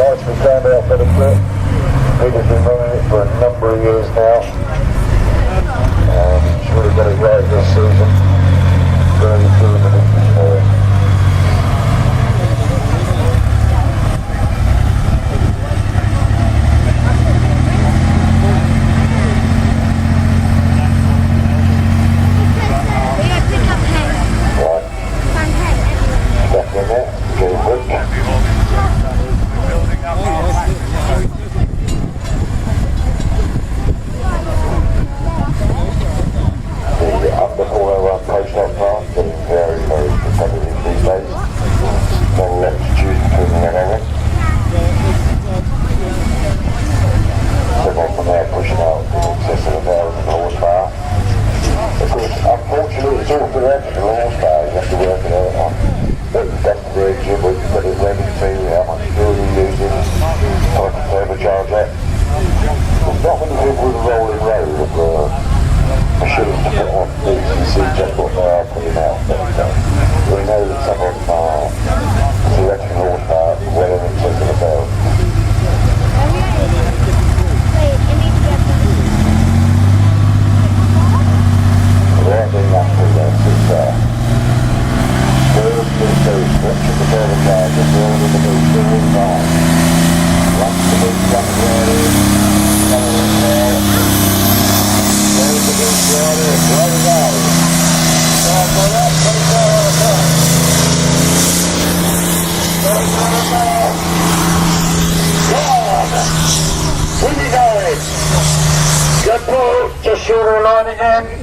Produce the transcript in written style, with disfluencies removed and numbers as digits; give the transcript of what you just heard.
nicely planned out for the trip. Peter's been running it for a number of years now. He's really got it right this season. Very good and interesting for him. Unfortunately, it's all for the extra horsepower. You have to work it out on. That's the engine, we can put it ready to how much fuel you're using, so I can turbocharge that. It's not when you think with a rolling road of machines to put on these and see just what they are putting out. But we know that some of them are the extra horsepower well in excess of the bell. Good pull, just shorter line again.